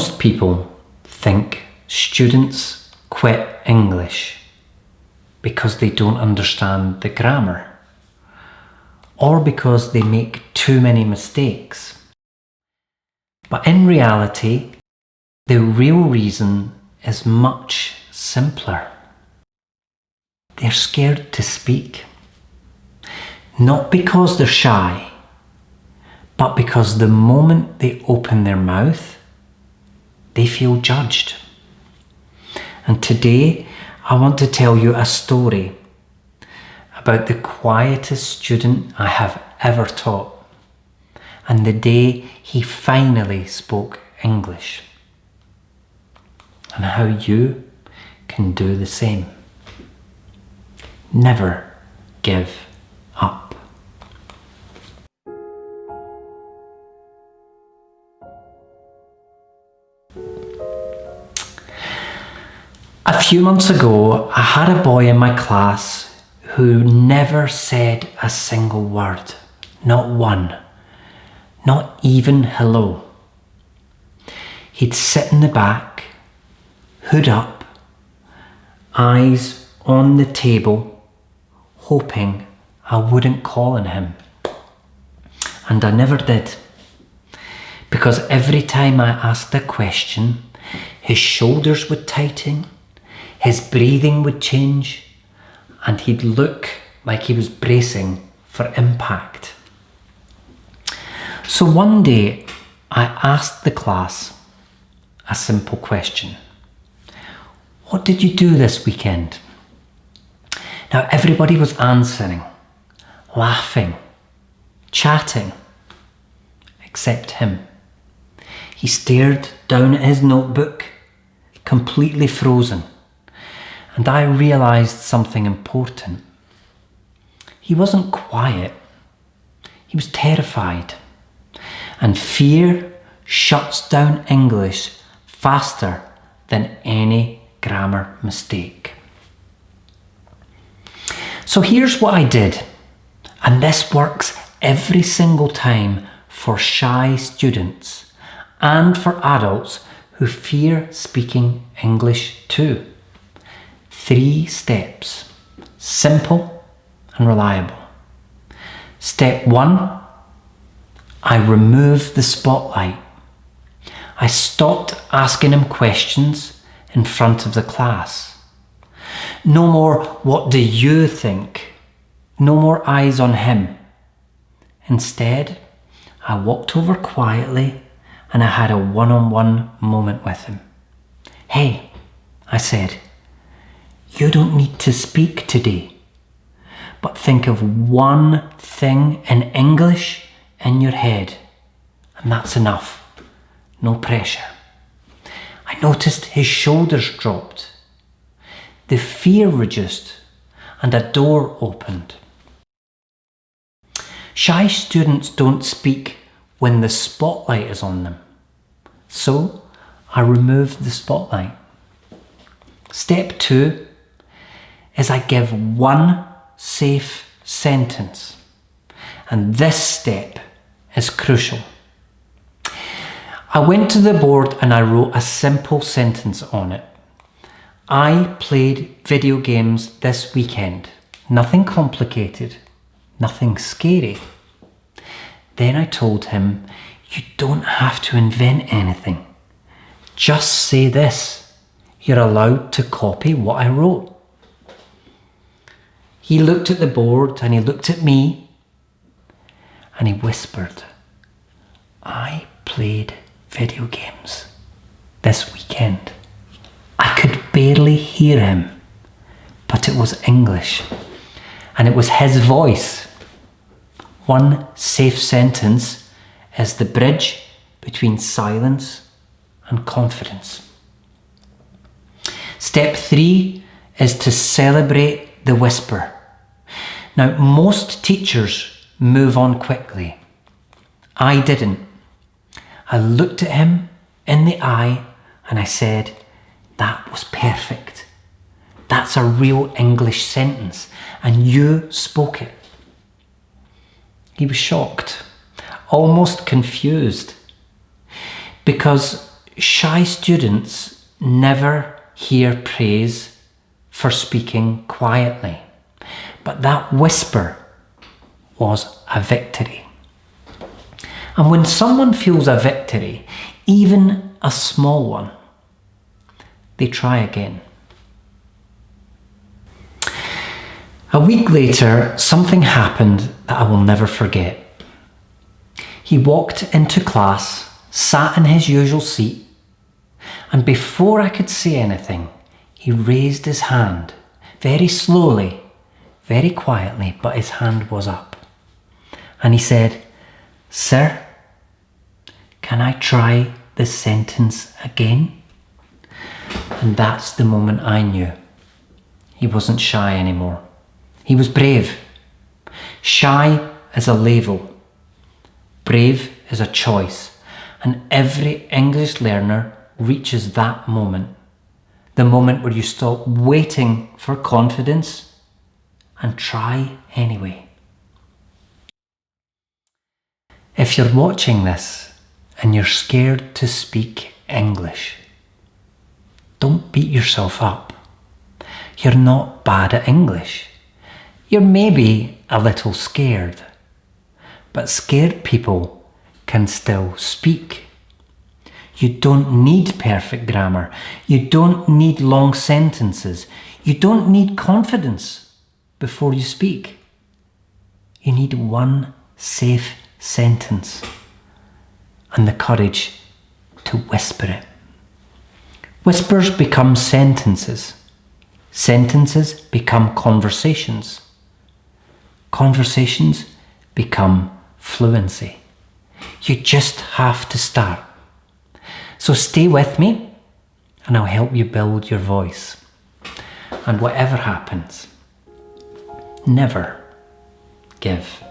Most people think students quit English because they don't understand the grammar or because they make too many mistakes. But in reality, the real reason is much simpler. They're scared to speak. Not because they're shy, but because the moment they open their mouth, they feel judged. And today, I want to tell you a story about the quietest student I have ever taught, and the day he finally spoke English, and how you can do the same. Never give up. A few months ago, I had a boy in my class who never said a single word, not one, not even hello. He'd sit in the back, hood up, eyes on the table, hoping I wouldn't call on him. And I never did, because every time I asked a question, his shoulders would tighten, his breathing would change, and he'd look like he was bracing for impact. So one day, I asked the class a simple question. What did you do this weekend? Now everybody was answering, laughing, chatting, except him. He stared down at his notebook, completely frozen. And I realised something important. He wasn't quiet. He was terrified. And fear shuts down English faster than any grammar mistake. So here's what I did. And this works every single time for shy students and for adults who fear speaking English too. 3 steps, simple and reliable. Step 1, I removed the spotlight. I stopped asking him questions in front of the class. No more, what do you think? No more eyes on him. Instead, I walked over quietly and I had a one-on-one moment with him. Hey, I said, you don't need to speak today, but think of one thing in English in your head, and that's enough. No pressure. I noticed his shoulders dropped, the fear reduced, and a door opened. Shy students don't speak when the spotlight is on them, so I removed the spotlight. Step 2 is I give one safe sentence. And this step is crucial. I went to the board and I wrote a simple sentence on it. I played video games this weekend. Nothing complicated, nothing scary. Then I told him, you don't have to invent anything. Just say this. You're allowed to copy what I wrote. He looked at the board and he looked at me and he whispered, I played video games this weekend. I could barely hear him, but it was English and it was his voice. One safe sentence is the bridge between silence and confidence. Step 3 is to celebrate the whisper. Now, most teachers move on quickly. I didn't. I looked at him in the eye and I said, that was perfect. That's a real English sentence and you spoke it. He was shocked, almost confused, because Shy students never hear praise for speaking quietly, but that whisper was a victory. And when someone feels a victory, even a small one, they try again. A week later, something happened that I will never forget. He walked into class, sat in his usual seat, and before I could say anything, he raised his hand, very slowly, very quietly, but his hand was up. And he said, "Sir, can I try this sentence again?" And that's the moment I knew he wasn't shy anymore. He was brave. Shy is a label. Brave is a choice. And every English learner reaches that moment. The moment where you stop waiting for confidence and try anyway. If you're watching this and you're scared to speak English, don't beat yourself up. You're not bad at English. You're maybe a little scared, but scared people can still speak. You don't need perfect grammar. You don't need long sentences. You don't need confidence before you speak. You need one safe sentence and the courage to whisper it. Whispers become sentences. Sentences become conversations. Conversations become fluency. You just have to start. So stay with me and I'll help you build your voice. And whatever happens, never give